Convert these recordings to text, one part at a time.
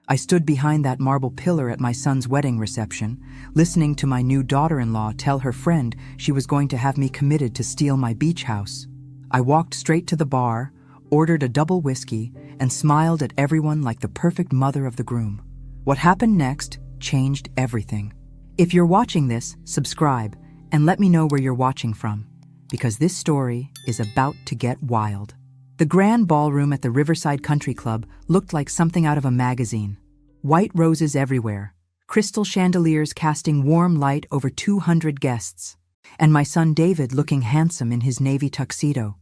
I stood behind that marble pillar at my son's wedding reception, listening to my new daughter-in-law tell her friend she was going to have me committed to steal my beach house. I walked straight to the bar, ordered a double whiskey, and smiled at everyone like the perfect mother of the groom. What happened next changed everything. If you're watching this, subscribe, and let me know where you're watching from, because this story is about to get wild. The grand ballroom at the Riverside Country Club looked like something out of a magazine. White roses everywhere, crystal chandeliers casting warm light over 200 guests, and my son David looking handsome in his navy tuxedo.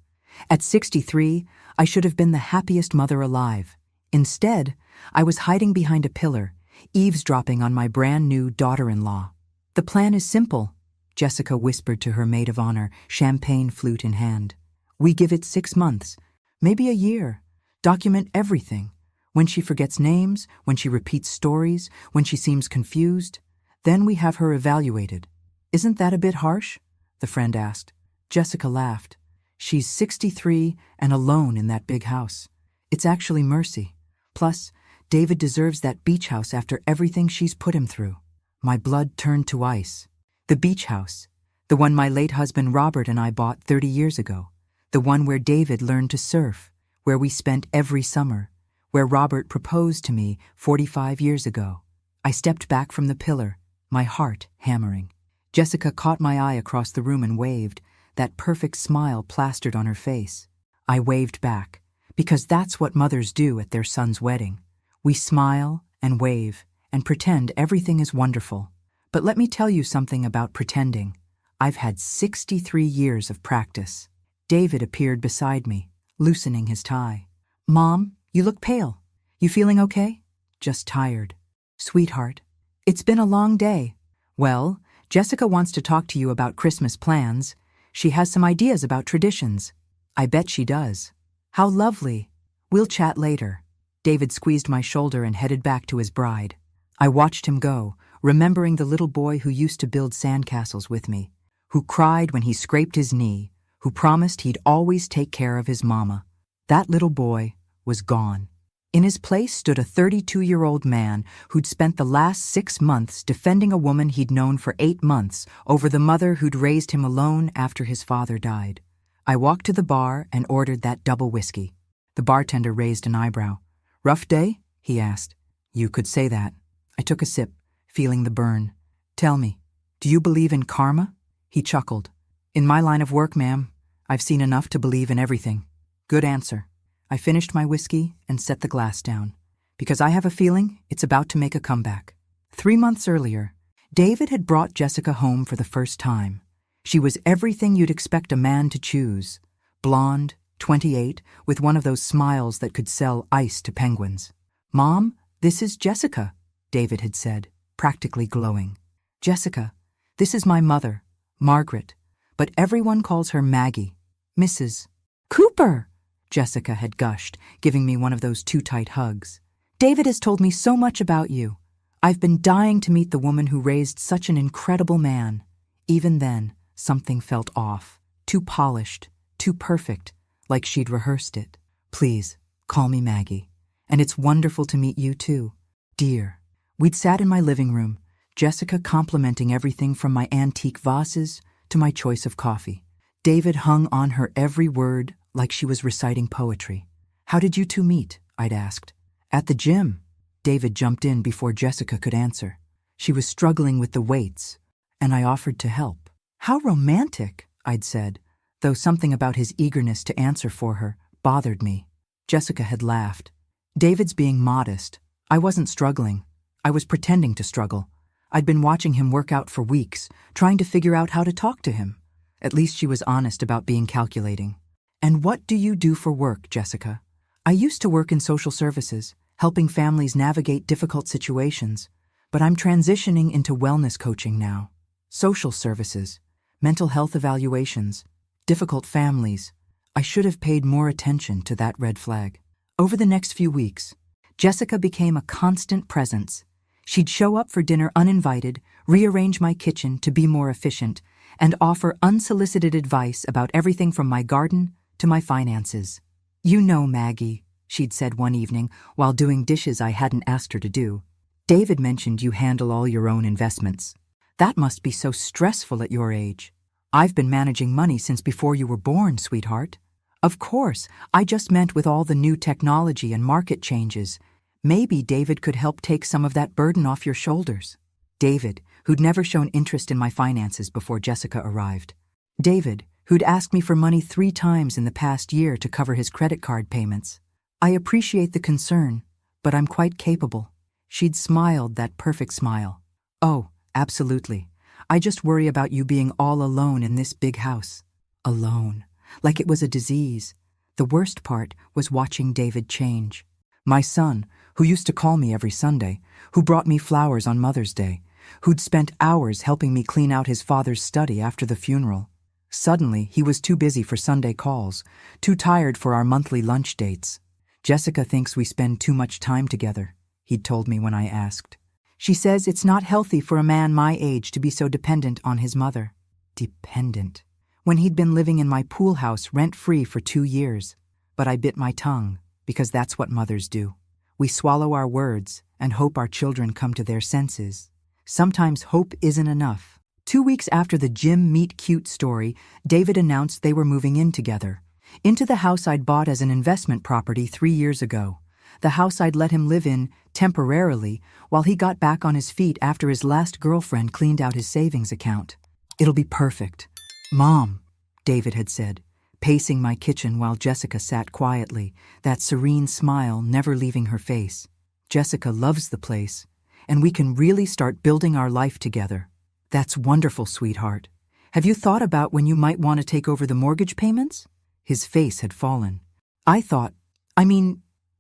At 63, I should have been the happiest mother alive. Instead, I was hiding behind a pillar, eavesdropping on my brand new daughter-in-law. "The plan is simple," Jessica whispered to her maid of honor, champagne flute in hand. "We give it 6 months, maybe a year. Document everything. When she forgets names, when she repeats stories, when she seems confused, then we have her evaluated." "Isn't that a bit harsh?" the friend asked. Jessica laughed. "She's 63 and alone in that big house. It's actually mercy. Plus, David deserves that beach house after everything she's put him through." My blood turned to ice. The beach house, the one my late husband Robert and I bought 30 years ago. The one where David learned to surf, where we spent every summer, where Robert proposed to me 45 years ago. I stepped back from the pillar, my heart hammering. Jessica caught my eye across the room and waved, that perfect smile plastered on her face. I waved back, because that's what mothers do at their son's wedding. We smile and wave and pretend everything is wonderful. But let me tell you something about pretending. I've had 63 years of practice. David appeared beside me, loosening his tie. "Mom, you look pale. You feeling okay?" "Just tired." "Sweetheart, it's been a long day." "Well, Jessica wants to talk to you about Christmas plans. She has some ideas about traditions." "I bet she does." "How lovely. We'll chat later." David squeezed my shoulder and headed back to his bride. I watched him go, remembering the little boy who used to build sandcastles with me, who cried when he scraped his knee, who promised he'd always take care of his mama. That little boy was gone. In his place stood a 32-year-old man who'd spent the last 6 months defending a woman he'd known for 8 months over the mother who'd raised him alone after his father died. I walked to the bar and ordered that double whiskey. The bartender raised an eyebrow. "Rough day?" he asked. "You could say that." I took a sip, feeling the burn. "Tell me, do you believe in karma?" He chuckled. "In my line of work, ma'am, I've seen enough to believe in everything." "Good answer." I finished my whiskey and set the glass down, because I have a feeling it's about to make a comeback. 3 months earlier, David had brought Jessica home for the first time. She was everything you'd expect a man to choose. Blonde, 28, with one of those smiles that could sell ice to penguins. "Mom, this is Jessica," David had said, practically glowing. "Jessica, this is my mother, Margaret, but everyone calls her Maggie. Mrs. Cooper," Jessica had gushed, giving me one of those too tight hugs. "David has told me so much about you. I've been dying to meet the woman who raised such an incredible man." Even then, something felt off. Too polished, too perfect, like she'd rehearsed it. "Please, call me Maggie. And it's wonderful to meet you too, dear." We'd sat in my living room, Jessica complimenting everything from my antique vases to my choice of coffee. David hung on her every word like she was reciting poetry. "How did you two meet?" I'd asked. "At the gym." David jumped in before Jessica could answer. She was struggling with the weights, and I offered to help. "How romantic," I'd said, though something about his eagerness to answer for her bothered me. Jessica had laughed. "David's being modest. I wasn't struggling. I was pretending to struggle. I'd been watching him work out for weeks, trying to figure out how to talk to him." At least she was honest about being calculating. "And what do you do for work, Jessica?" "I used to work in social services, helping families navigate difficult situations, but I'm transitioning into wellness coaching now. Social services, mental health evaluations, difficult families. I should have paid more attention to that red flag." Over the next few weeks, Jessica became a constant presence. She'd show up for dinner uninvited, rearrange my kitchen to be more efficient, and offer unsolicited advice about everything from my garden to my finances. "You know, Maggie," she'd said one evening while doing dishes I hadn't asked her to do. David mentioned you handle all your own investments. That must be so stressful at your age. I've been managing money since before you were born, sweetheart. Of course, I just meant with all the new technology and market changes. Maybe David could help take some of that burden off your shoulders. David, who'd never shown interest in my finances before Jessica arrived. David, who'd asked me for money 3 times in the past year to cover his credit card payments. I appreciate the concern, but I'm quite capable. She'd smiled that perfect smile. Oh, absolutely. I just worry about you being all alone in this big house. Alone. Like it was a disease. The worst part was watching David change. My son, who used to call me every Sunday, who brought me flowers on Mother's Day, who'd spent hours helping me clean out his father's study after the funeral. Suddenly, he was too busy for Sunday calls, too tired for our monthly lunch dates. Jessica thinks we spend too much time together, he'd told me when I asked. She says it's not healthy for a man my age to be so dependent on his mother. Dependent. When he'd been living in my pool house rent-free for 2 years. But I bit my tongue, because that's what mothers do. We swallow our words and hope our children come to their senses. Sometimes hope isn't enough. 2 weeks after the Jim Meet Cute story, David announced they were moving in together. Into the house I'd bought as an investment property 3 years ago. The house I'd let him live in, temporarily, while he got back on his feet after his last girlfriend cleaned out his savings account. It'll be perfect. Mom, David had said, pacing my kitchen while Jessica sat quietly, that serene smile never leaving her face. Jessica loves the place, and we can really start building our life together. That's wonderful, sweetheart. Have you thought about when you might want to take over the mortgage payments? His face had fallen.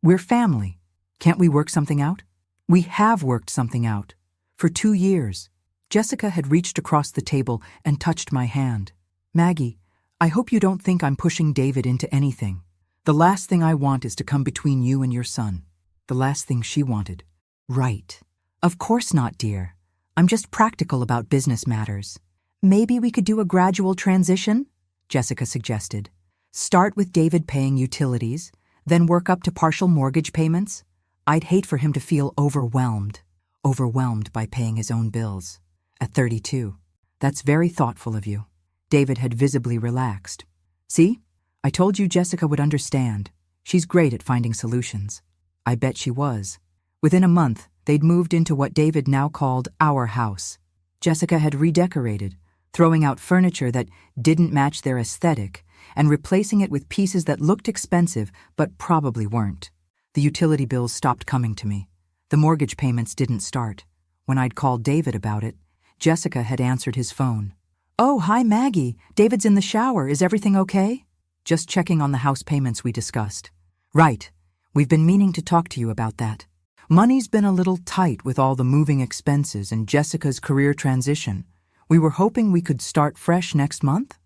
We're family. Can't we work something out? We have worked something out. For 2 years. Jessica had reached across the table and touched my hand. Maggie, I hope you don't think I'm pushing David into anything. The last thing I want is to come between you and your son. The last thing she wanted. Right. Of course not, dear. I'm just practical about business matters. Maybe we could do a gradual transition? Jessica suggested. Start with David paying utilities, then work up to partial mortgage payments. I'd hate for him to feel overwhelmed by paying his own bills. At 32. That's very thoughtful of you. David had visibly relaxed. See? I told you Jessica would understand. She's great at finding solutions. I bet she was. Within a month, they'd moved into what David now called our house. Jessica had redecorated, throwing out furniture that didn't match their aesthetic and replacing it with pieces that looked expensive but probably weren't. The utility bills stopped coming to me. The mortgage payments didn't start. When I'd called David about it, Jessica had answered his phone. Oh, hi, Maggie. David's in the shower. Is everything okay? Just checking on the house payments we discussed. Right. We've been meaning to talk to you about that. Money's been a little tight with all the moving expenses and Jessica's career transition. We were hoping we could start fresh next month?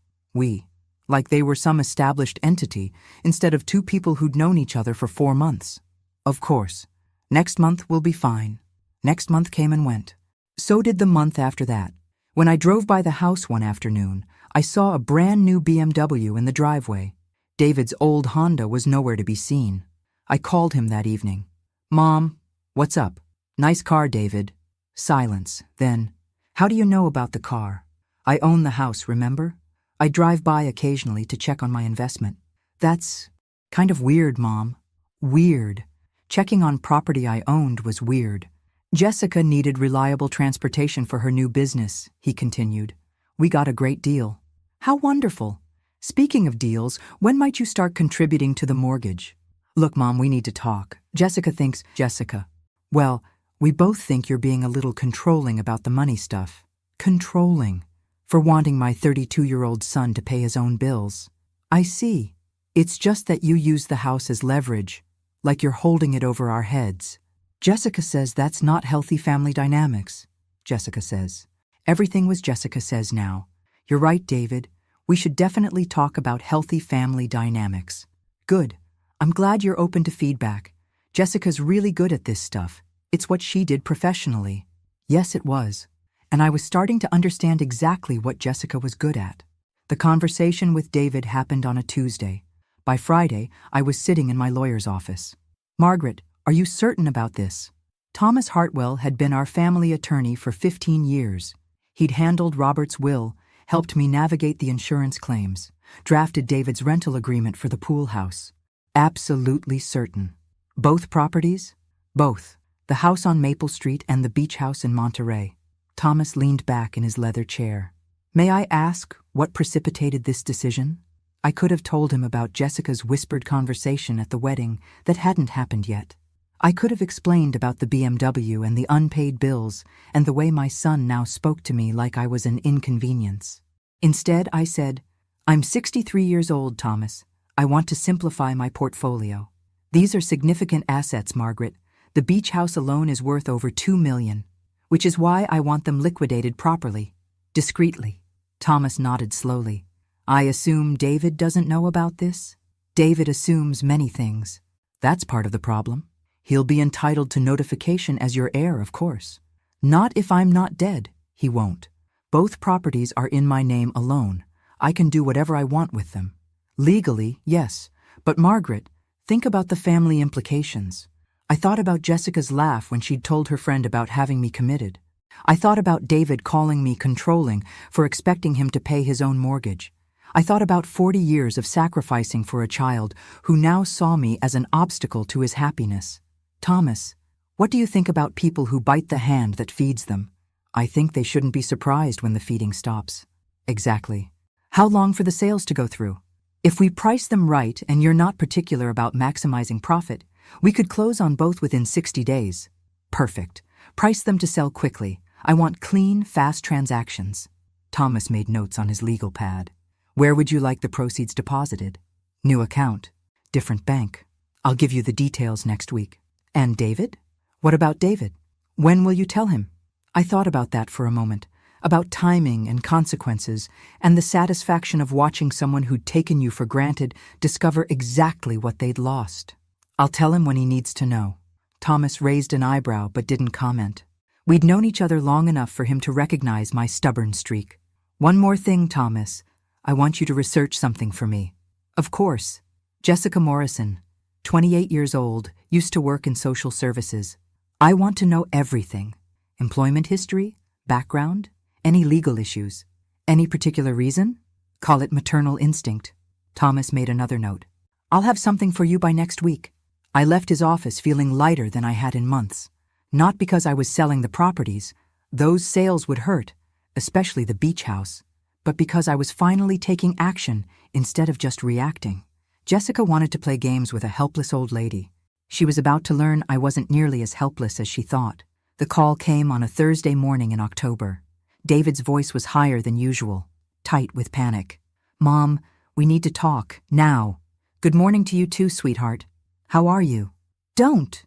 Like they were some established entity, instead of 2 people who'd known each other for 4 months. Of course. Next month will be fine. Next month came and went. So did the month after that. When I drove by the house one afternoon, I saw a brand new BMW in the driveway. David's old Honda was nowhere to be seen. I called him that evening. Mom, what's up? Nice car, David. Silence. Then, how do you know about the car? I own the house, remember? I drive by occasionally to check on my investment. That's kind of weird, Mom. Weird. Checking on property I owned was weird. Jessica needed reliable transportation for her new business, he continued. We got a great deal. How wonderful. Speaking of deals, when might you start contributing to the mortgage? Look, Mom, we need to talk. Jessica. Well, we both think you're being a little controlling about the money stuff. Controlling. For wanting my 32-year-old son to pay his own bills. I see. It's just that you use the house as leverage, like you're holding it over our heads. Jessica says that's not healthy family dynamics. Jessica says. Everything was Jessica says now. You're right, David. We should definitely talk about healthy family dynamics. Good. I'm glad you're open to feedback. Jessica's really good at this stuff. It's what she did professionally. Yes, it was. And I was starting to understand exactly what Jessica was good at. The conversation with David happened on a Tuesday. By Friday, I was sitting in my lawyer's office. "Margaret, are you certain about this?" Thomas Hartwell had been our family attorney for 15 years. He'd handled Robert's will, helped me navigate the insurance claims, drafted David's rental agreement for the pool house. Absolutely certain. Both properties? Both. The house on Maple Street and the beach house in Monterey. Thomas leaned back in his leather chair. "May I ask what precipitated this decision?" I could have told him about Jessica's whispered conversation at the wedding that hadn't happened yet. I could have explained about the BMW and the unpaid bills and the way my son now spoke to me like I was an inconvenience. Instead, I said, "I'm 63 years old, Thomas. I want to simplify my portfolio. These are significant assets, Margaret. The beach house alone is worth over $2 million, which is why I want them liquidated properly, discreetly." Thomas nodded slowly. "I assume David doesn't know about this?" "David assumes many things. That's part of the problem. He'll be entitled to notification as your heir, of course. Not if I'm not dead. He won't. Both properties are in my name alone. I can do whatever I want with them. Legally, yes. But Margaret, think about the family implications. I thought about Jessica's laugh when she'd told her friend about having me committed. I thought about David calling me controlling for expecting him to pay his own mortgage. I thought about 40 years of sacrificing for a child who now saw me as an obstacle to his happiness. Thomas, what do you think about people who bite the hand that feeds them? I think they shouldn't be surprised when the feeding stops." "Exactly. How long for the sales to go through? If we price them right and you're not particular about maximizing profit, we could close on both within 60 days. "Perfect. Price them to sell quickly. I want clean, fast transactions." Thomas made notes on his legal pad. "Where would you like the proceeds deposited?" "New account. Different bank. I'll give you the details next week." "And David? What about David? When will you tell him?" I thought about that for a moment, about timing and consequences, and the satisfaction of watching someone who'd taken you for granted discover exactly what they'd lost. "I'll tell him when he needs to know." Thomas raised an eyebrow but didn't comment. We'd known each other long enough for him to recognize my stubborn streak. "One more thing, Thomas. I want you to research something for me." "Of course." "Jessica Morrison, 28 years old, used to work in social services. I want to know everything. Employment history, background, any legal issues. Any particular reason? Call it maternal instinct." Thomas made another note. "I'll have something for you by next week." I left his office feeling lighter than I had in months. Not because I was selling the properties. Those sales would hurt, especially the beach house, but because I was finally taking action instead of just reacting. Jessica wanted to play games with a helpless old lady. She was about to learn I wasn't nearly as helpless as she thought. The call came on a Thursday morning in October. David's voice was higher than usual, tight with panic. "Mom, we need to talk, now." "Good morning to you too, sweetheart. How are you?" "Don't.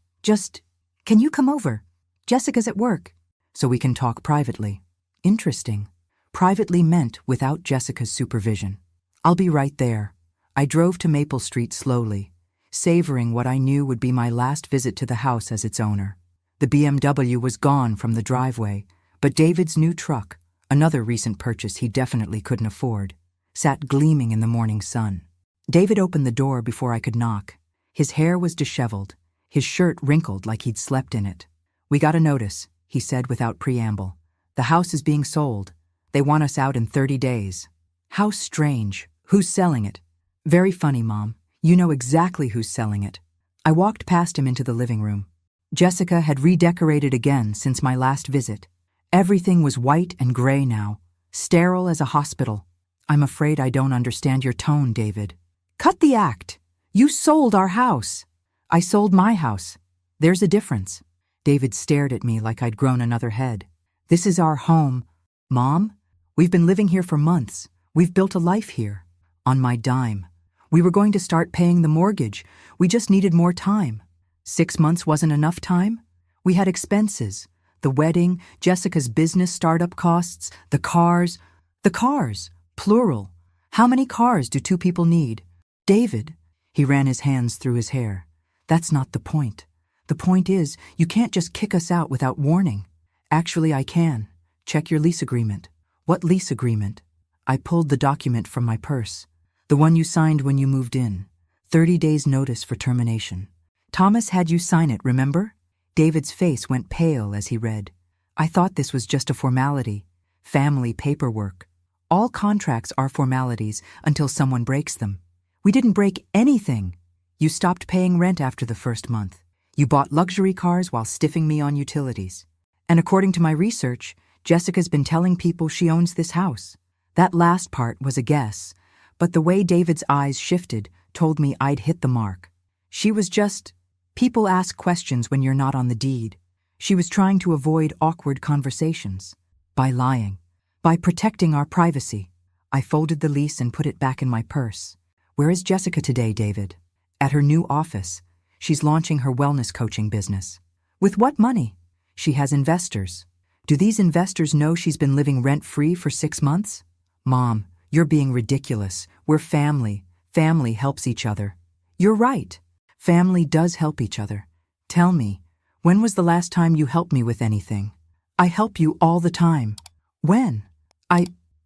Can you come over? Jessica's at work." "So we can talk privately." Interesting. Privately meant without Jessica's supervision. "I'll be right there." I drove to Maple Street slowly, savoring what I knew would be my last visit to the house as its owner. The BMW was gone from the driveway, but David's new truck, another recent purchase he definitely couldn't afford, sat gleaming in the morning sun. David opened the door before I could knock. His hair was disheveled, his shirt wrinkled like he'd slept in it. "We got a notice," he said without preamble. "The house is being sold. They want us out in 30 days. "How strange. Who's selling it?" "Very funny, Mom. You know exactly who's selling it." I walked past him into the living room. Jessica had redecorated again since my last visit. Everything was white and gray now, sterile as a hospital. "I'm afraid I don't understand your tone, David." "Cut the act. You sold our house." "I sold my house. There's a difference." David stared at me like I'd grown another head. "This is our home. Mom, we've been living here for months. We've built a life here. On my dime. We were going to start paying the mortgage. We just needed more time. 6 months wasn't enough time? We had expenses. The wedding, Jessica's business startup costs, the cars. The cars, plural. How many cars do 2 people need? David." He ran his hands through his hair. "That's not the point. The point is, you can't just kick us out without warning." "Actually, I can. Check your lease agreement." "What lease agreement?" I pulled the document from my purse. "The one you signed when you moved in. 30 days notice for termination. Thomas had you sign it, remember? David's face went pale as he read. I thought this was just a formality. Family paperwork. All contracts are formalities until someone breaks them. We didn't break anything. You stopped paying rent after the first month. You bought luxury cars while stiffing me on utilities. And according to my research, Jessica's been telling people she owns this house. That last part was a guess, but the way David's eyes shifted told me I'd hit the mark. She was just, people ask questions when you're not on the deed. She was trying to avoid awkward conversations. By lying. By protecting our privacy. I folded the lease and put it back in my purse. Where is Jessica today, David? At her new office. She's launching her wellness coaching business. With what money? She has investors. Do these investors know she's been living rent-free for 6 months? Mom, you're being ridiculous. We're family. Family helps each other. You're right. Family does help each other. Tell me, when was the last time you helped me with anything? I help you all the time. When?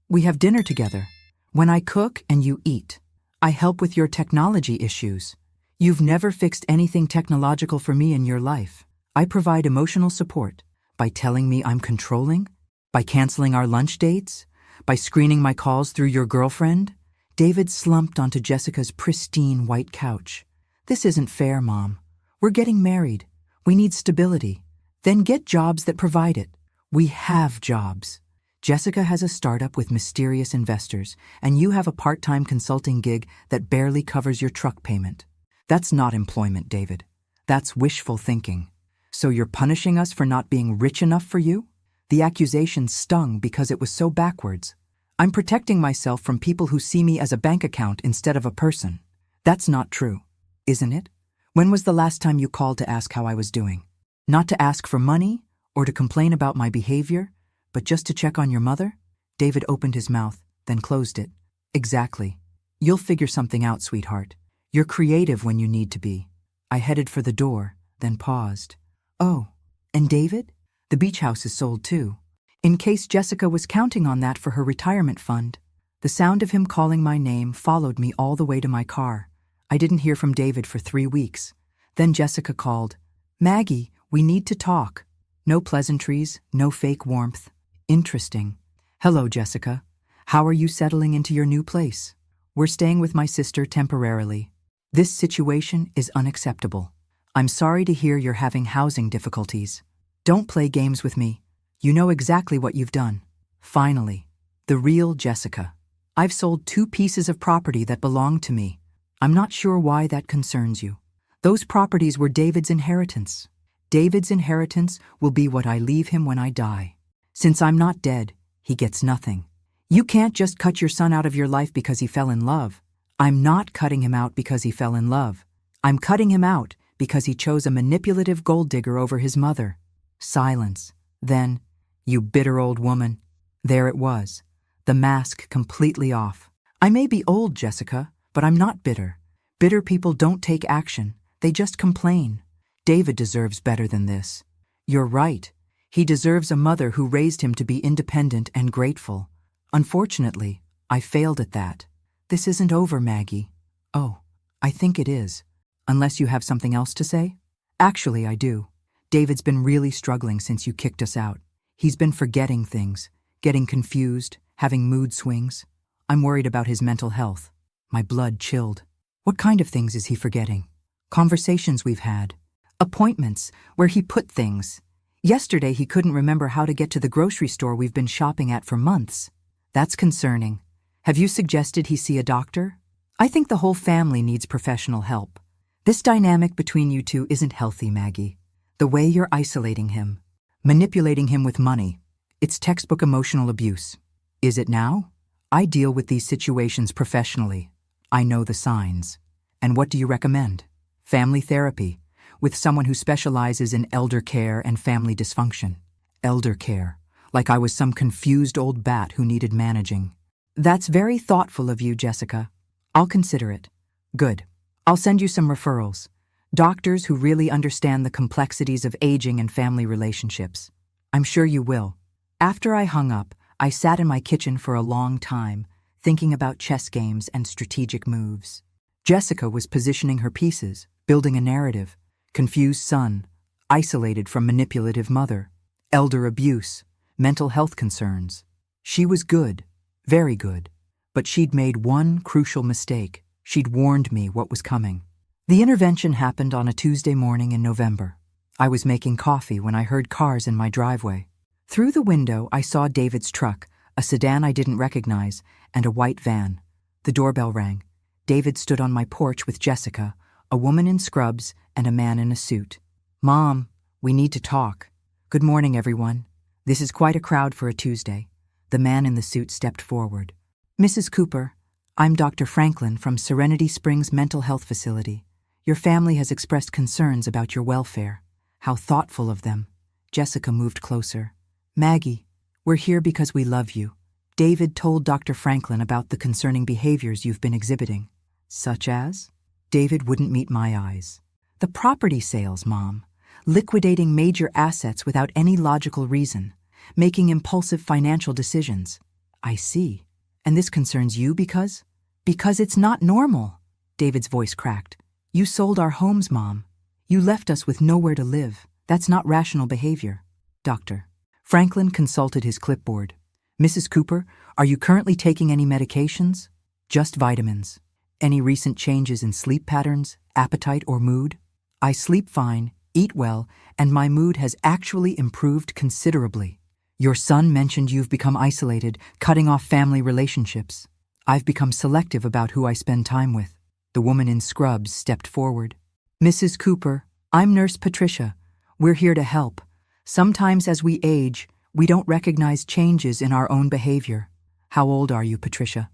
We have dinner together. When I cook and you eat. I help with your technology issues. You've never fixed anything technological for me in your life. I provide emotional support by telling me I'm controlling, by canceling our lunch dates, by screening my calls through your girlfriend. David slumped onto Jessica's pristine white couch. This isn't fair, Mom. We're getting married. We need stability. Then get jobs that provide it. We have jobs. Jessica has a startup with mysterious investors, and you have a part-time consulting gig that barely covers your truck payment. That's not employment, David. That's wishful thinking. So you're punishing us for not being rich enough for you? The accusation stung because it was so backwards. I'm protecting myself from people who see me as a bank account instead of a person. That's not true, isn't it? When was the last time you called to ask how I was doing? Not to ask for money or to complain about my behavior, but just to check on your mother? David opened his mouth, then closed it. Exactly. You'll figure something out, sweetheart. You're creative when you need to be. I headed for the door, then paused. Oh, and David? The beach house is sold too. In case Jessica was counting on that for her retirement fund. The sound of him calling my name followed me all the way to my car. I didn't hear from David for 3 weeks. Then Jessica called. Maggie, we need to talk. No pleasantries, no fake warmth. Interesting. Hello, Jessica. How are you settling into your new place? We're staying with my sister temporarily. This situation is unacceptable. I'm sorry to hear you're having housing difficulties. Don't play games with me. You know exactly what you've done. Finally, the real Jessica. I've sold 2 pieces of property that belonged to me. I'm not sure why that concerns you. Those properties were David's inheritance. David's inheritance will be what I leave him when I die. Since I'm not dead, he gets nothing. You can't just cut your son out of your life because he fell in love. I'm not cutting him out because he fell in love. I'm cutting him out because he chose a manipulative gold digger over his mother. Silence. Then, you bitter old woman. There it was, the mask completely off. I may be old, Jessica, but I'm not bitter. Bitter people don't take action. They just complain. David deserves better than this. You're right. He deserves a mother who raised him to be independent and grateful. Unfortunately, I failed at that. This isn't over, Maggie. Oh, I think it is. Unless you have something else to say? Actually, I do. David's been really struggling since you kicked us out. He's been forgetting things, getting confused, having mood swings. I'm worried about his mental health. My blood chilled. What kind of things is he forgetting? Conversations we've had. Appointments, where he put things. Yesterday he couldn't remember how to get to the grocery store we've been shopping at for months. That's concerning. Have you suggested he see a doctor? I think the whole family needs professional help. This dynamic between you two isn't healthy, Maggie. The way you're isolating him, manipulating him with money, it's textbook emotional abuse. Is it now? I deal with these situations professionally. I know the signs. And what do you recommend? Family therapy, with someone who specializes in elder care and family dysfunction. Elder care, like I was some confused old bat who needed managing. That's very thoughtful of you, Jessica. I'll consider it. Good. I'll send you some referrals. Doctors who really understand the complexities of aging and family relationships. I'm sure you will. After I hung up, I sat in my kitchen for a long time, thinking about chess games and strategic moves. Jessica was positioning her pieces, building a narrative. Confused son, isolated from manipulative mother, elder abuse, mental health concerns. She was good, very good, but she'd made one crucial mistake. She'd warned me what was coming. The intervention happened on a Tuesday morning in November. I was making coffee when I heard cars in my driveway. Through the window, I saw David's truck, a sedan I didn't recognize, and a white van. The doorbell rang. David stood on my porch with Jessica, a woman in scrubs and a man in a suit. "Mom, we need to talk." "Good morning, everyone. This is quite a crowd for a Tuesday." The man in the suit stepped forward. "Mrs. Cooper, I'm Dr. Franklin from Serenity Springs Mental Health Facility. Your family has expressed concerns about your welfare." How thoughtful of them. Jessica moved closer. "Maggie, we're here because we love you. David told Dr. Franklin about the concerning behaviors you've been exhibiting." "Such as?" David wouldn't meet my eyes. "The property sales, Mom. Liquidating major assets without any logical reason. Making impulsive financial decisions." "I see. And this concerns you because?" "Because it's not normal." David's voice cracked. "You sold our homes, Mom. You left us with nowhere to live. That's not rational behavior." "Doctor." Franklin consulted his clipboard. "Mrs. Cooper, are you currently taking any medications?" "Just vitamins." "Any recent changes in sleep patterns, appetite, or mood?" "I sleep fine, eat well, and my mood has actually improved considerably." "Your son mentioned you've become isolated, cutting off family relationships." "I've become selective about who I spend time with." The woman in scrubs stepped forward. "Mrs. Cooper, I'm Nurse Patricia. We're here to help. Sometimes as we age, we don't recognize changes in our own behavior." "How old are you, Patricia?"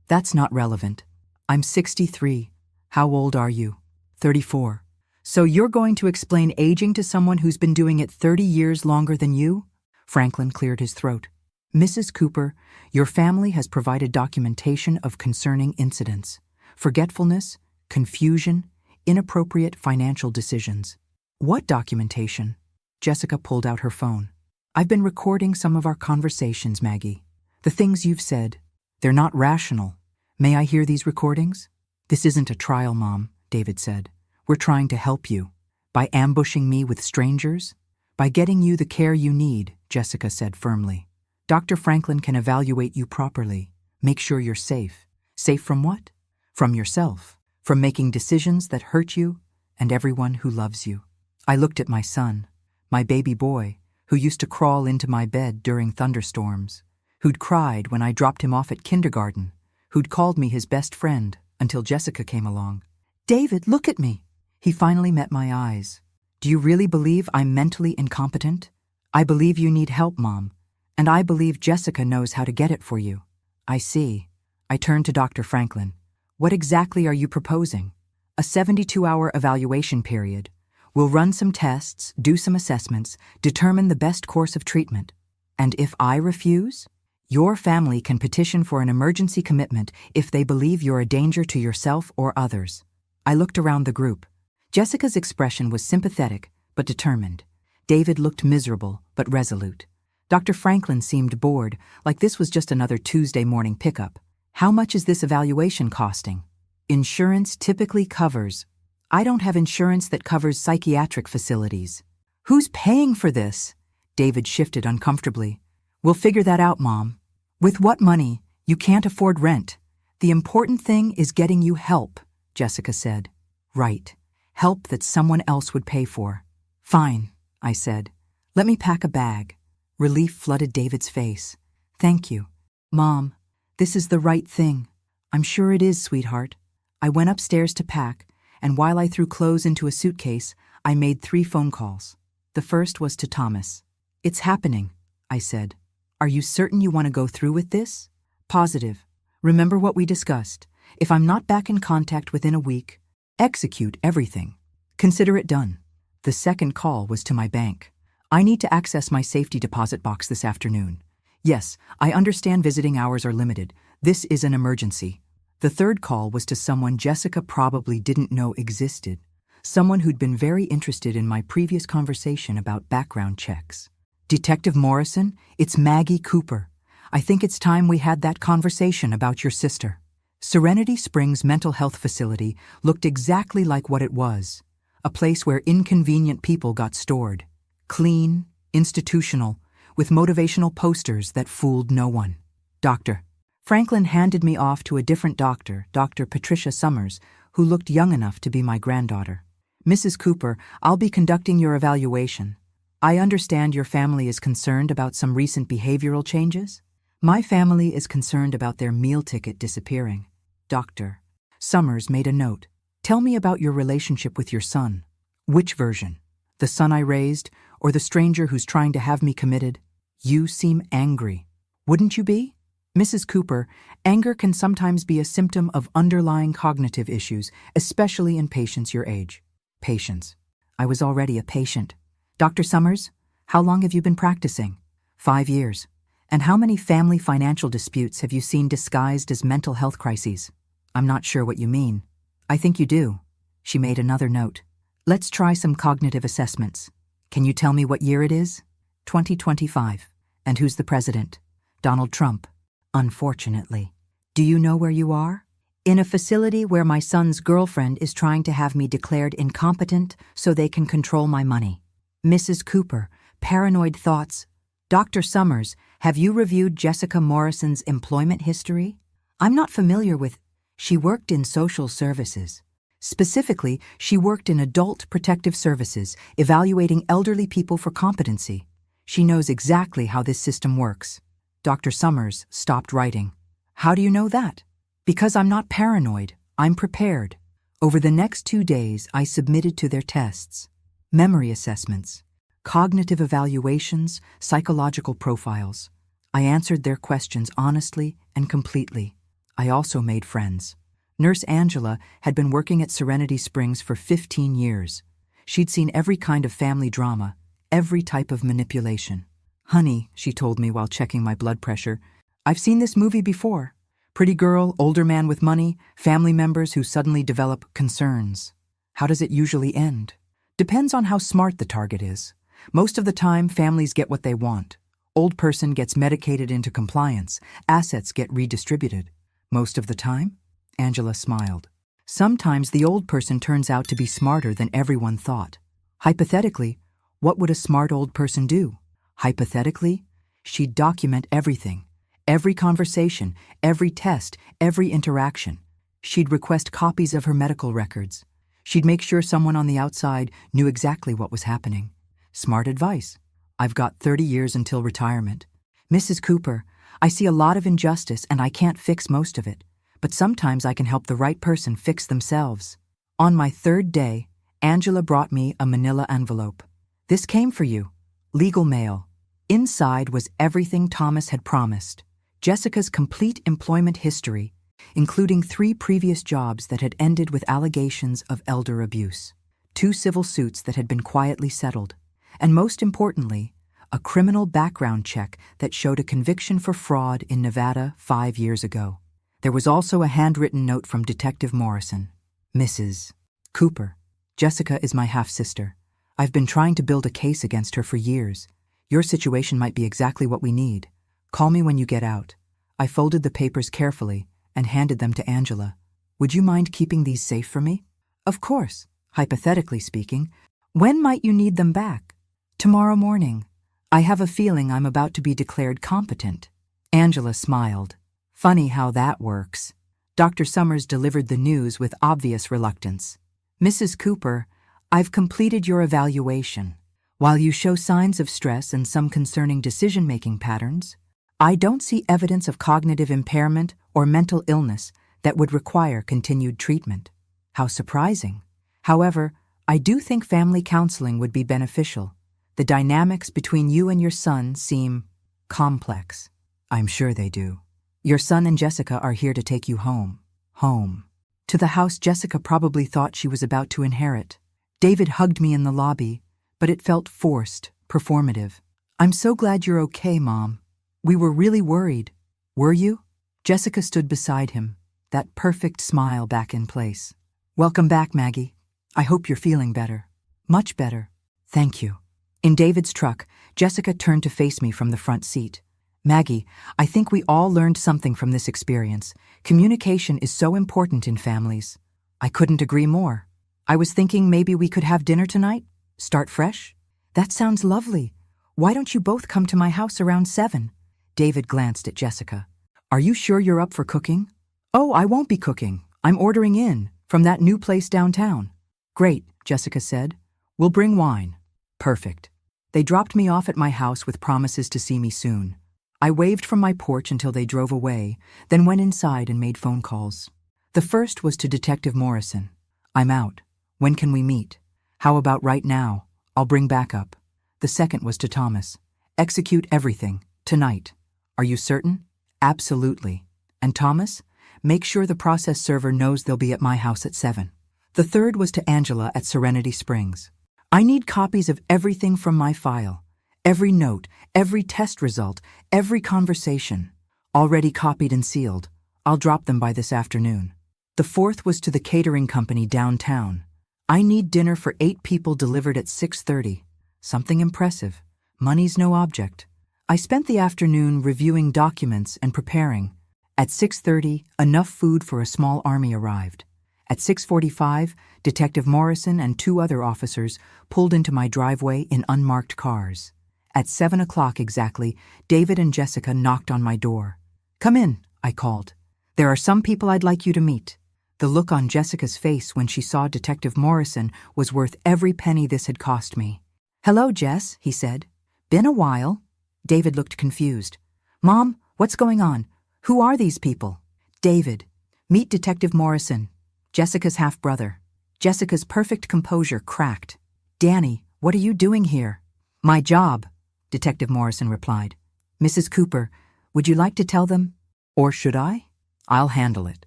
That's not relevant. "I'm 63. How old are you?" 34. "So you're going to explain aging to someone who's been doing it 30 years longer than you?" Franklin cleared his throat. "Mrs. Cooper, your family has provided documentation of concerning incidents. Forgetfulness, confusion, inappropriate financial decisions." "What documentation?" Jessica pulled out her phone. "I've been recording some of our conversations, Maggie. The things you've said, they're not rational. May I hear these recordings?" "This isn't a trial, Mom," David said. "We're trying to help you. By ambushing me with strangers? By getting you the care you need," Jessica said firmly. "Dr. Franklin can evaluate you properly. Make sure you're safe." "Safe from what?" "From yourself. From making decisions that hurt you and everyone who loves you." I looked at my son, my baby boy, who used to crawl into my bed during thunderstorms, who'd cried when I dropped him off at kindergarten, who'd called me his best friend until Jessica came along. "David, look at me." He finally met my eyes. "Do you really believe I'm mentally incompetent?" "I believe you need help, Mom, and I believe Jessica knows how to get it for you." "I see." I turned to Dr. Franklin. "What exactly are you proposing?" "A 72-hour evaluation period. We'll run some tests, do some assessments, determine the best course of treatment. And if I refuse, your family can petition for an emergency commitment if they believe you're a danger to yourself or others." I looked around the group. Jessica's expression was sympathetic but determined. David looked miserable but resolute. Dr. Franklin seemed bored, like this was just another Tuesday morning pickup. "How much is this evaluation costing?" "Insurance typically covers." "I don't have insurance that covers psychiatric facilities." "Who's paying for this?" David shifted uncomfortably. "We'll figure that out, Mom." "With what money? You can't afford rent." "The important thing is getting you help," Jessica said. "Right. Help that someone else would pay for." "Fine," I said. "Let me pack a bag." Relief flooded David's face. "Thank you." "Mom, this is the right thing." "I'm sure it is, sweetheart." I went upstairs to pack, and while I threw clothes into a suitcase, I made 3 phone calls. The first was to Thomas. "It's happening," I said. "Are you certain you want to go through with this?" "Positive. Remember what we discussed. If I'm not back in contact within a week, execute everything. Consider it done." The second call was to my bank. "I need to access my safety deposit box this afternoon. Yes, I understand visiting hours are limited. This is an emergency." The third call was to someone Jessica probably didn't know existed, someone who'd been very interested in my previous conversation about background checks. "Detective Morrison, it's Maggie Cooper. I think it's time we had that conversation about your sister." Serenity Springs Mental Health Facility looked exactly like what it was, a place where inconvenient people got stored. Clean, institutional, with motivational posters that fooled no one. Doctor Franklin handed me off to a different doctor, Dr. Patricia Summers, who looked young enough to be my granddaughter. Mrs. Cooper, I'll be conducting your evaluation. I understand your family is concerned about some recent behavioral changes? My family is concerned about their meal ticket disappearing. Dr. Summers made a note. Tell me about your relationship with your son. Which version? The son I raised, or the stranger who's trying to have me committed? You seem angry. Wouldn't you be? Mrs. Cooper, anger can sometimes be a symptom of underlying cognitive issues, especially in patients your age. Patients. I was already a patient. Dr. Summers, how long have you been practicing? 5 years. And how many family financial disputes have you seen disguised as mental health crises? I'm not sure what you mean. I think you do. She made another note. Let's try some cognitive assessments. Can you tell me what year it is? 2025. And who's the president? Donald Trump. Unfortunately. Do you know where you are? In a facility where my son's girlfriend is trying to have me declared incompetent so they can control my money. Mrs. Cooper, paranoid thoughts. Dr. Summers, have you reviewed Jessica Morrison's employment history? I'm not familiar with. She worked in social services. Specifically, she worked in adult protective services, evaluating elderly people for competency. She knows exactly how this system works. Dr. Summers stopped writing. How do you know that? Because I'm not paranoid. I'm prepared. Over the next 2 days, I submitted to their tests. Memory assessments, cognitive evaluations, psychological profiles. I answered their questions honestly and completely. I also made friends. Nurse Angela had been working at Serenity Springs for 15 years. She'd seen every kind of family drama, every type of manipulation. Honey, she told me while checking my blood pressure, I've seen this movie before. Pretty girl, older man with money, family members who suddenly develop concerns. How does it usually end? Depends on how smart the target is. Most of the time, families get what they want. Old person gets medicated into compliance. Assets get redistributed. Most of the time? Angela smiled. Sometimes the old person turns out to be smarter than everyone thought. Hypothetically, what would a smart old person do? Hypothetically, she'd document everything. Every conversation, every test, every interaction. She'd request copies of her medical records. She'd make sure someone on the outside knew exactly what was happening. Smart advice. I've got 30 years until retirement. Mrs. Cooper, I see a lot of injustice and I can't fix most of it, but sometimes I can help the right person fix themselves. On my 3rd day, Angela brought me a manila envelope. This came for you. Legal mail. Inside was everything Thomas had promised. Jessica's complete employment history, including 3 previous jobs that had ended with allegations of elder abuse, 2 civil suits that had been quietly settled, and most importantly, a criminal background check that showed a conviction for fraud in Nevada 5 years ago. There was also a handwritten note from Detective Morrison. Mrs. Cooper, Jessica is my half-sister. I've been trying to build a case against her for years. Your situation might be exactly what we need. Call me when you get out. I folded the papers carefully and handed them to Angela. Would you mind keeping these safe for me? Of course, hypothetically speaking. When might you need them back? Tomorrow morning. I have a feeling I'm about to be declared competent. Angela smiled. Funny how that works. Dr. Summers delivered the news with obvious reluctance. Mrs. Cooper, I've completed your evaluation. While you show signs of stress and some concerning decision-making patterns, I don't see evidence of cognitive impairment or mental illness that would require continued treatment. How surprising. However, I do think family counseling would be beneficial. The dynamics between you and your son seem complex. I'm sure they do. Your son and Jessica are here to take you home. Home. To the house Jessica probably thought she was about to inherit. David hugged me in the lobby, but it felt forced, performative. I'm so glad you're okay, Mom. We were really worried. Were you? Jessica stood beside him, that perfect smile back in place. Welcome back, Maggie. I hope you're feeling better. Much better. Thank you. In David's truck, Jessica turned to face me from the front seat. Maggie, I think we all learned something from this experience. Communication is so important in families. I couldn't agree more. I was thinking maybe we could have dinner tonight? Start fresh? That sounds lovely. Why don't you both come to my house around 7? David glanced at Jessica. Are you sure you're up for cooking? Oh, I won't be cooking. I'm ordering in, from that new place downtown. Great, Jessica said. We'll bring wine. Perfect. They dropped me off at my house with promises to see me soon. I waved from my porch until they drove away, then went inside and made phone calls. The first was to Detective Morrison. I'm out. When can we meet? How about right now? I'll bring backup. The second was to Thomas. Execute everything. Tonight. Are you certain? Absolutely. And Thomas? Make sure the process server knows they'll be at my house at 7. The third was to Angela at Serenity Springs. I need copies of everything from my file. Every note, every test result, every conversation. Already copied and sealed. I'll drop them by this afternoon. The fourth was to the catering company downtown. I need dinner for 8 people delivered at 6:30. Something impressive. Money's no object. I spent the afternoon reviewing documents and preparing. At 6:30, enough food for a small army arrived. At 6:45, Detective Morrison and 2 other officers pulled into my driveway in unmarked cars. At 7 o'clock exactly, David and Jessica knocked on my door. Come in, I called. There are some people I'd like you to meet. The look on Jessica's face when she saw Detective Morrison was worth every penny this had cost me. Hello, Jess, he said. Been a while. David looked confused. Mom, what's going on? Who are these people? David, meet Detective Morrison, Jessica's half-brother. Jessica's perfect composure cracked. Danny, what are you doing here? My job, Detective Morrison replied. Mrs. Cooper, would you like to tell them? Or should I? I'll handle it.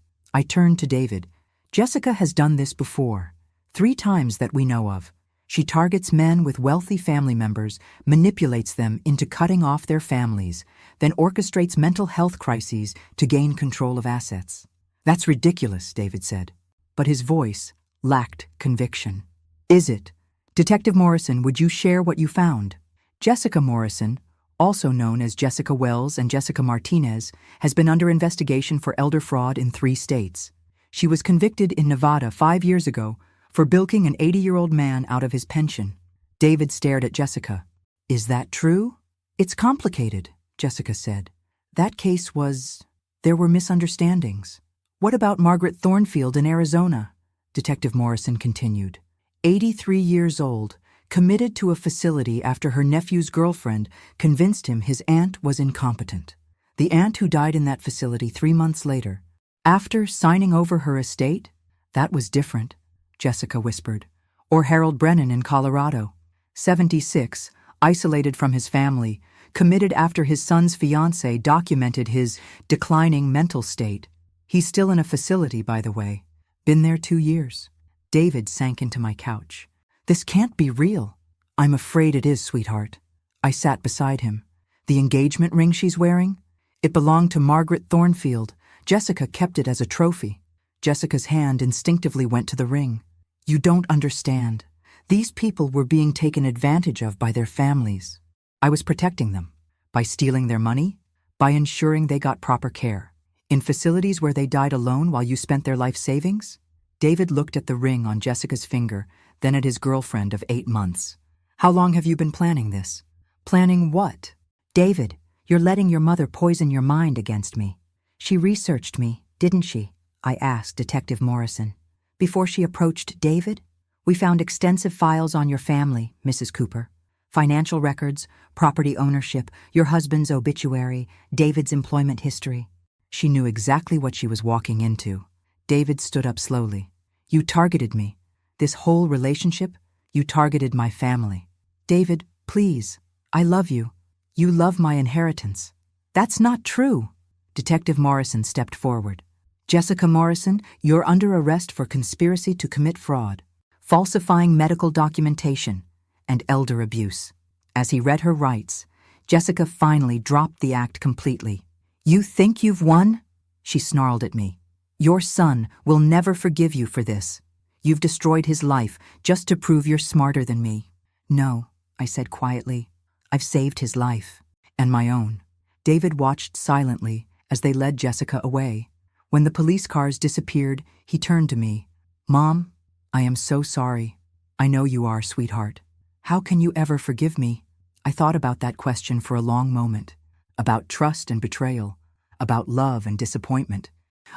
I turned to David. Jessica has done this before. 3 times that we know of. She targets men with wealthy family members, manipulates them into cutting off their families, then orchestrates mental health crises to gain control of assets. That's ridiculous, David said. But his voice lacked conviction. Is it? Detective Morrison, would you share what you found? Jessica Morrison, also known as Jessica Wells and Jessica Martinez, has been under investigation for elder fraud in 3 states. She was convicted in Nevada 5 years ago for bilking an 80-year-old man out of his pension. David stared at Jessica. Is that true? It's complicated, Jessica said. That case was... There were misunderstandings. What about Margaret Thornfield in Arizona? Detective Morrison continued. 83 years old, committed to a facility after her nephew's girlfriend convinced him his aunt was incompetent. The aunt who died in that facility 3 months later. After signing over her estate? That was different, Jessica whispered. Or Harold Brennan in Colorado. 76, isolated from his family, committed after his son's fiancée documented his declining mental state. He's still in a facility, by the way. Been there 2 years. David sank into my couch. This can't be real. I'm afraid it is, sweetheart. I sat beside him. The engagement ring she's wearing? It belonged to Margaret Thornfield. Jessica kept it as a trophy. Jessica's hand instinctively went to the ring. You don't understand. These people were being taken advantage of by their families. I was protecting them. By stealing their money? By ensuring they got proper care. In facilities where they died alone while you spent their life savings? David looked at the ring on Jessica's finger, then at his girlfriend of 8 months. How long have you been planning this? Planning what? David, you're letting your mother poison your mind against me. She researched me, didn't she? I asked Detective Morrison. Before she approached David? We found extensive files on your family, Mrs. Cooper. Financial records, property ownership, your husband's obituary, David's employment history. She knew exactly what she was walking into. David stood up slowly. You targeted me. This whole relationship, you targeted my family. David, please. I love you. You love my inheritance. That's not true. Detective Morrison stepped forward. Jessica Morrison, you're under arrest for conspiracy to commit fraud, falsifying medical documentation, and elder abuse. As he read her rights, Jessica finally dropped the act completely. You think you've won? She snarled at me. Your son will never forgive you for this. You've destroyed his life just to prove you're smarter than me. No, I said quietly. I've saved his life, and my own. David watched silently as they led Jessica away. When the police cars disappeared, he turned to me. "Mom, I am so sorry. I know you are, sweetheart. How can you ever forgive me?" I thought about that question for a long moment. About trust and betrayal. About love and disappointment.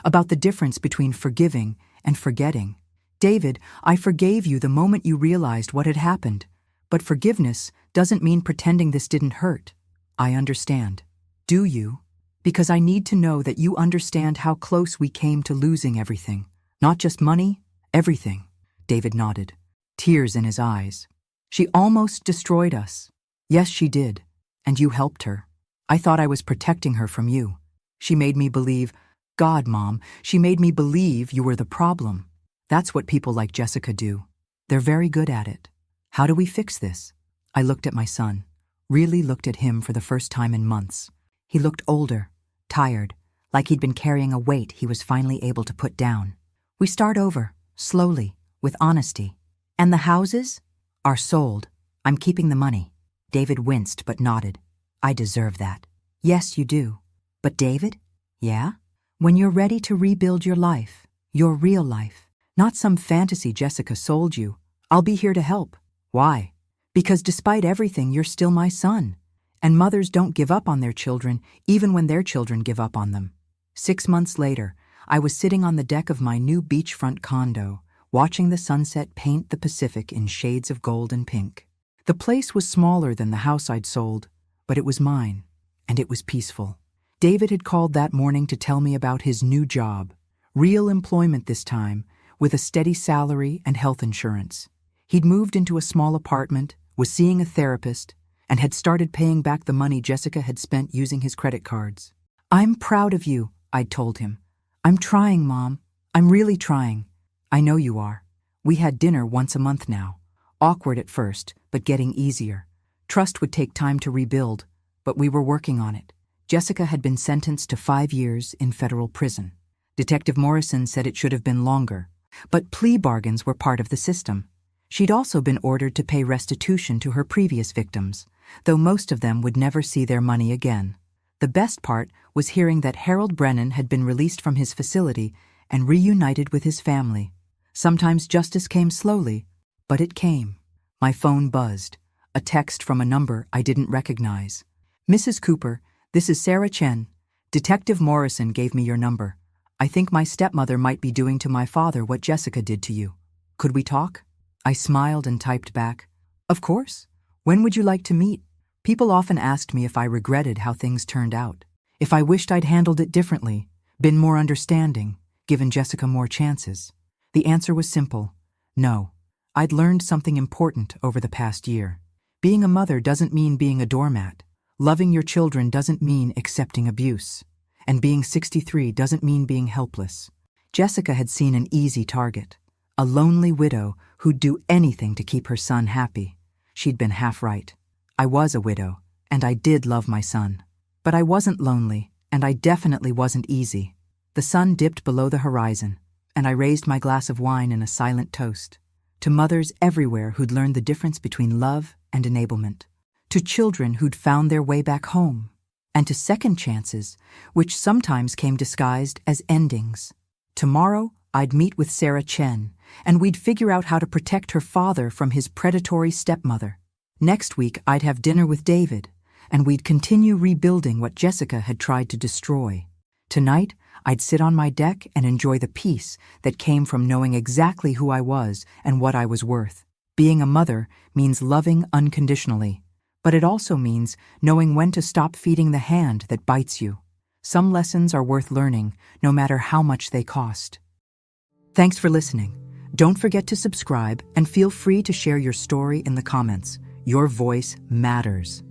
About the difference between forgiving and forgetting. "David, I forgave you the moment you realized what had happened. But forgiveness doesn't mean pretending this didn't hurt." "I understand." "Do you?" "Because I need to know that you understand how close we came to losing everything. Not just money, everything." David nodded, tears in his eyes. "She almost destroyed us." "Yes, she did. And you helped her. I thought I was protecting her from you. She made me believe, God, Mom, she made me believe you were the problem." That's what people like Jessica do. They're very good at it. "How do we fix this?" I looked at my son, really looked at him for the first time in months. He looked older, tired, like he'd been carrying a weight he was finally able to put down. "We start over, slowly, with honesty. And the houses are sold. I'm keeping the money." David winced but nodded. "I deserve that." "Yes, you do. But David?" "Yeah?" "When you're ready to rebuild your life, your real life, not some fantasy Jessica sold you, I'll be here to help." "Why?" "Because despite everything, you're still my son. And mothers don't give up on their children, even when their children give up on them." 6 months later, I was sitting on the deck of my new beachfront condo, watching the sunset paint the Pacific in shades of gold and pink. The place was smaller than the house I'd sold, but it was mine, and it was peaceful. David had called that morning to tell me about his new job, real employment this time, with a steady salary and health insurance. He'd moved into a small apartment, was seeing a therapist, and had started paying back the money Jessica had spent using his credit cards. "I'm proud of you," I'd told him. "I'm trying, Mom. I'm really trying." "I know you are. We had dinner once a month now. Awkward at first, but getting easier. Trust would take time to rebuild, but we were working on it." Jessica had been sentenced to 5 years in federal prison. Detective Morrison said it should have been longer, but plea bargains were part of the system. She'd also been ordered to pay restitution to her previous victims, though most of them would never see their money again. The best part was hearing that Harold Brennan had been released from his facility and reunited with his family. Sometimes justice came slowly, but it came. My phone buzzed, a text from a number I didn't recognize. "Mrs. Cooper, this is Sarah Chen. Detective Morrison gave me your number. I think my stepmother might be doing to my father what Jessica did to you. Could we talk?" I smiled and typed back, "Of course. When would you like to meet?" People often asked me if I regretted how things turned out, if I wished I'd handled it differently, been more understanding, given Jessica more chances. The answer was simple: no. I'd learned something important over the past year. Being a mother doesn't mean being a doormat. Loving your children doesn't mean accepting abuse. And being 63 doesn't mean being helpless. Jessica had seen an easy target, a lonely widow who'd do anything to keep her son happy. She'd been half right. I was a widow, and I did love my son. But I wasn't lonely, and I definitely wasn't easy. The sun dipped below the horizon, and I raised my glass of wine in a silent toast. To mothers everywhere who'd learned the difference between love and enablement. To children who'd found their way back home. And to second chances, which sometimes came disguised as endings. Tomorrow, I'd meet with Sarah Chen, and we'd figure out how to protect her father from his predatory stepmother. Next week, I'd have dinner with David, and we'd continue rebuilding what Jessica had tried to destroy. Tonight, I'd sit on my deck and enjoy the peace that came from knowing exactly who I was and what I was worth. Being a mother means loving unconditionally, but it also means knowing when to stop feeding the hand that bites you. Some lessons are worth learning, no matter how much they cost. Thanks for listening. Don't forget to subscribe and feel free to share your story in the comments. Your voice matters.